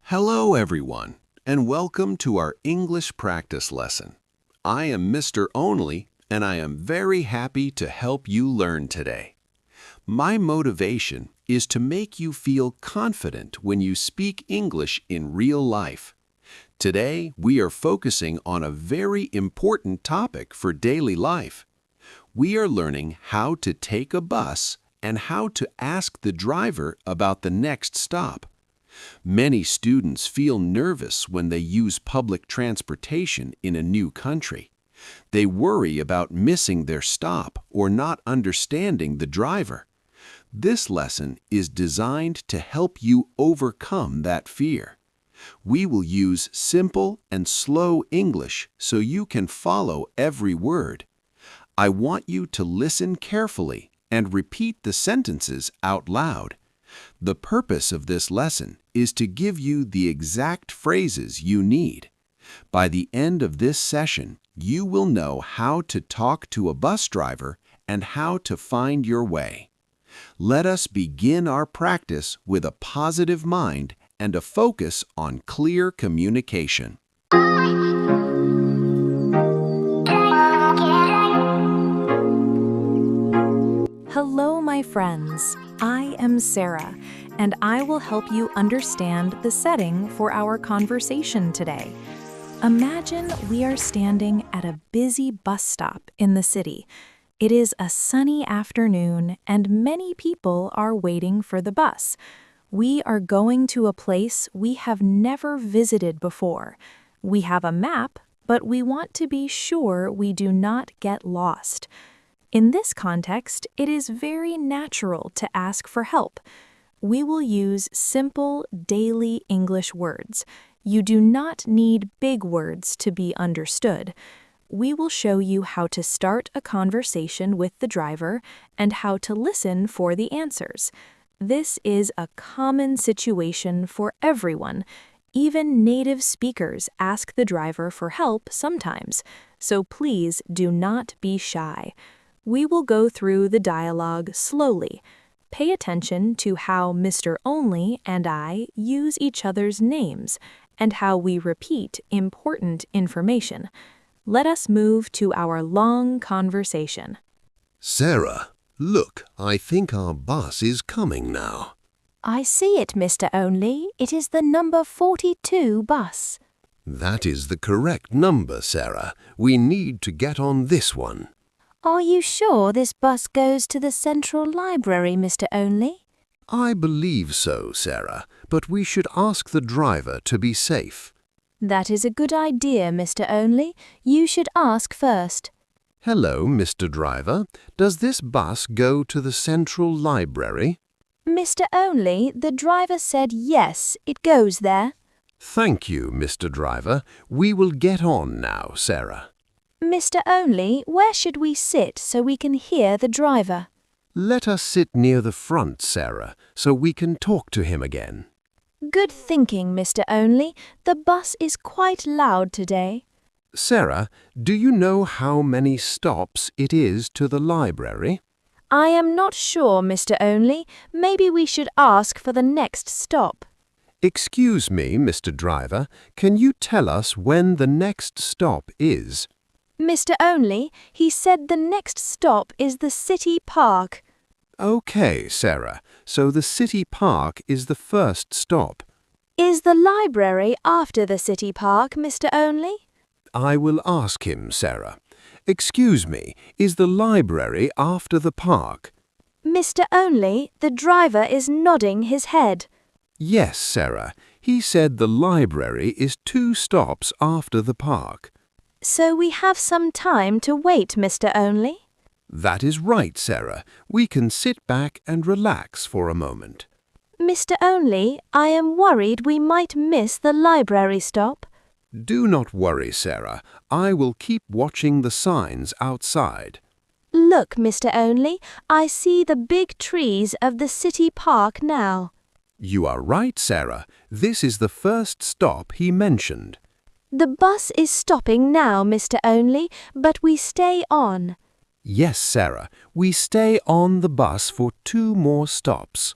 Hello, everyone, and welcome to our English practice lesson. I am Mr. Only, and I am very happy to help you learn today. My motivation is to make you feel confident when you speak English in real life. Today, we are focusing on a very important topic for daily life. We are learning how to take a bus and how to ask the driver about the next stop. Many students feel nervous when they use public transportation in a new country. They worry about missing their stop or not understanding the driver. This lesson is designed to help you overcome that fear. We will use simple and slow English so you can follow every word. I want you to listen carefully and repeat the sentences out loud. The purpose of this lesson is to give you the exact phrases you need. By the end of this session, you will know how to talk to a bus driver and how to find your way. Let us begin our practice with a positive mind and a focus on clear communication. Hello, my friends. I am Sarah, and I will help you understand the setting for our conversation today. Imagine we are standing at a busy bus stop in the city. It is a sunny afternoon, and many people are waiting for the bus. We are going to a place we have never visited before. We have a map, but we want to be sure we do not get lost. In this context, it is very natural to ask for help. We will use simple, daily English words. You do not need big words to be understood. We will show you how to start a conversation with the driver and how to listen for the answers. This is a common situation for everyone. Even native speakers ask the driver for help sometimes, so please do not be shy. We will go through the dialogue slowly. Pay attention to how Mr. Only and I use each other's names and how we repeat important information. Let us move to our long conversation. Sarah, look, I think our bus is coming now. I see it, Mr. Only. It is the number 42 bus. That is the correct number, Sarah. We need to get on this one. Are you sure this bus goes to the Central Library, Mr. Only? I believe so, Sarah, but we should ask the driver to be safe. That is a good idea, Mr. Only. You should ask first. Hello, Mr. Driver. Does this bus go to the Central Library? Mr. Only, the driver said yes, it goes there. Thank you, Mr. Driver. We will get on now, Sarah. Mr. Only, where should we sit so we can hear the driver? Let us sit near the front, Sarah, so we can talk to him again. Good thinking, Mr. Only. The bus is quite loud today. Sarah, do you know how many stops it is to the library? I am not sure, Mr. Only. Maybe we should ask for the next stop. Excuse me, Mr. Driver, can you tell us when the next stop is? Mr. Only, he said the next stop is the city park. Okay, Sarah, so the city park is the first stop. Is the library after the city park, Mr. Only? I will ask him, Sarah. Excuse me, is the library after the park? Mr. Only, the driver is nodding his head. Yes, Sarah. He said the library is 2 stops after the park. So we have some time to wait, Mr. Only? That is right, Sarah. We can sit back and relax for a moment. Mr. Only, I am worried we might miss the library stop. Do not worry, Sarah. I will keep watching the signs outside. Look, Mr. Only, I see the big trees of the city park now. You are right, Sarah. This is the first stop he mentioned. The bus is stopping now, Mr. Only, but we stay on. Yes, Sarah. We stay on the bus for 2 more stops.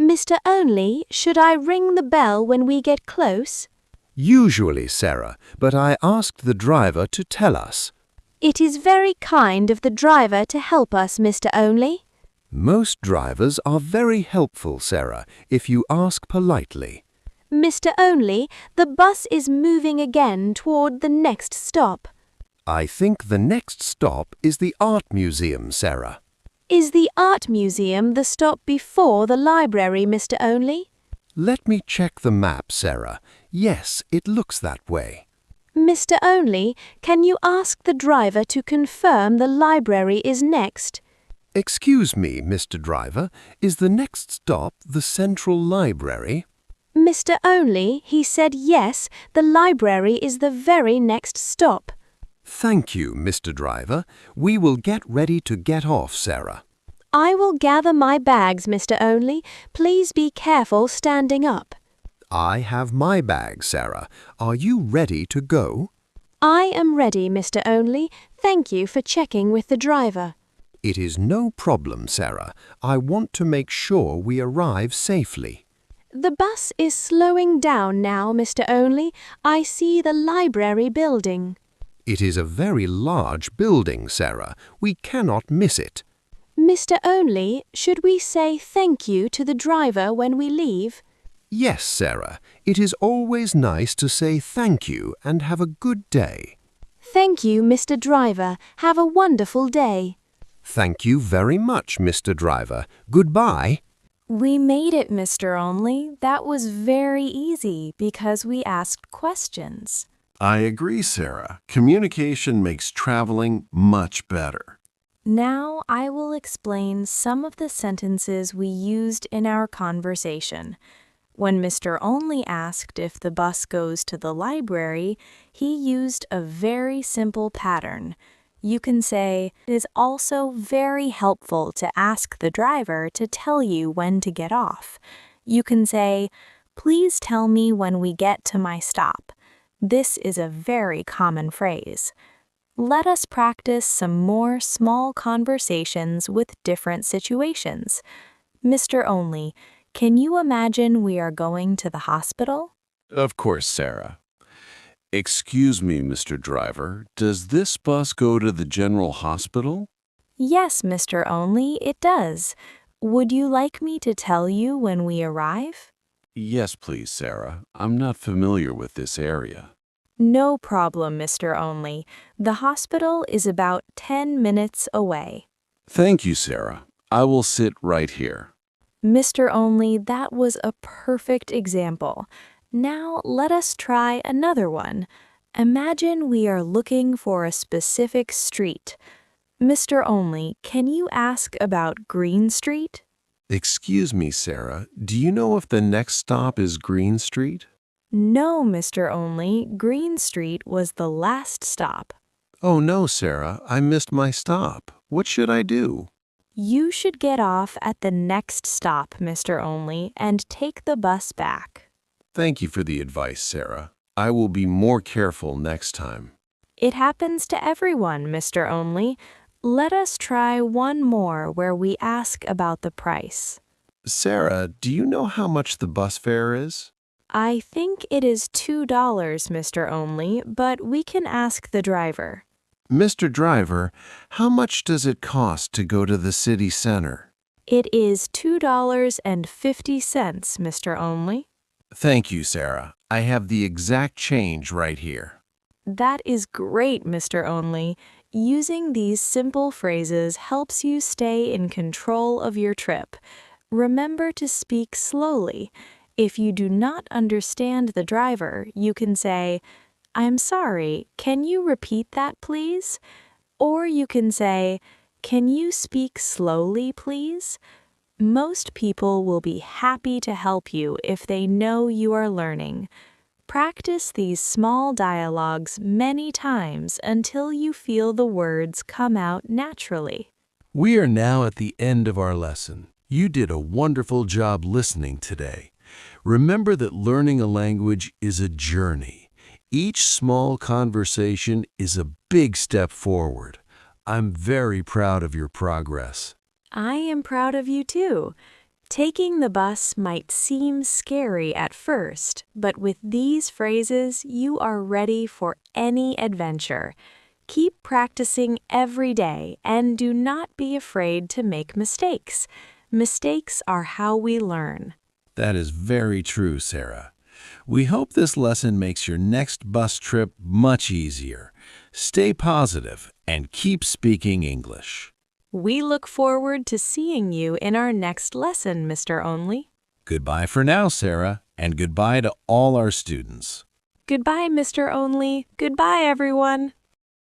Mr. Only, should I ring the bell when we get close? Usually, Sarah, but I asked the driver to tell us. It is very kind of the driver to help us, Mr. Only. Most drivers are very helpful, Sarah, if you ask politely. Mr. Only, the bus is moving again toward the next stop. I think the next stop is the art museum, Sarah. Is the art museum the stop before the library, Mr. Only? Let me check the map, Sarah. Yes, it looks that way. Mr. Only, can you ask the driver to confirm the library is next? Excuse me, Mr. Driver, is the next stop the Central Library? Mr. Only, he said yes, the library is the very next stop. Thank you, Mr. Driver. We will get ready to get off, Sarah. I will gather my bags, Mr. Only. Please be careful standing up. I have my bag, Sarah. Are you ready to go? I am ready, Mr. Only. Thank you for checking with the driver. It is no problem, Sarah. I want to make sure we arrive safely. The bus is slowing down now, Mr. Only. I see the library building. It is a very large building, Sarah. We cannot miss it. Mr. Only, should we say thank you to the driver when we leave? Yes, Sarah. It is always nice to say thank you and have a good day. Thank you, Mr. Driver. Have a wonderful day. Thank you very much, Mr. Driver. Goodbye. We made it, Mr. Only. That was very easy because we asked questions. I agree, Sarah. Communication makes traveling much better. Now I will explain some of the sentences we used in our conversation. When Mr. Only asked if the bus goes to the library, he used a very simple pattern. You can say, it is also very helpful to ask the driver to tell you when to get off. You can say, please tell me when we get to my stop. This is a very common phrase. Let us practice some more small conversations with different situations. Mr. Only, can you imagine we are going to the hospital? Of course, Sarah. Excuse me, Mr. Driver, does this bus go to the General Hospital? Yes, Mr. Only, it does. Would you like me to tell you when we arrive? Yes, please, Sarah. I'm not familiar with this area. No problem, Mr. Only. The hospital is about 10 minutes away. Thank you, Sarah. I will sit right here. Mr. Only, that was a perfect example. Now let us try another one. Imagine we are looking for a specific street. Mr. Only, can you ask about Green Street? Excuse me, Sarah. Do you know if the next stop is Green Street? No, Mr. Only. Green Street was the last stop. Oh no, Sarah. I missed my stop. What should I do? You should get off at the next stop, Mr. Only, and take the bus back. Thank you for the advice, Sarah. I will be more careful next time. It happens to everyone, Mr. Only. Let us try one more where we ask about the price. Sarah, do you know how much the bus fare is? I think it is $2, Mr. Only, but we can ask the driver. Mr. Driver, how much does it cost to go to the city center? It is $2.50, Mr. Only. Thank you, Sarah. I have the exact change right here. That is great, Mr. Only. Using these simple phrases helps you stay in control of your trip. Remember to speak slowly. If you do not understand the driver, you can say, I'm sorry, can you repeat that, please? Or you can say, can you speak slowly, please? Most people will be happy to help you if they know you are learning. Practice these small dialogues many times until you feel the words come out naturally. We are now at the end of our lesson. You did a wonderful job listening today. Remember that learning a language is a journey. Each small conversation is a big step forward. I'm very proud of your progress. I am proud of you too. Taking the bus might seem scary at first, but with these phrases, you are ready for any adventure. Keep practicing every day and do not be afraid to make mistakes. Mistakes are how we learn. That is very true, Sarah. We hope this lesson makes your next bus trip much easier. Stay positive and keep speaking English. We look forward to seeing you in our next lesson, Mr. Only. Goodbye for now, Sarah, and goodbye to all our students. Goodbye, Mr. Only. Goodbye, everyone.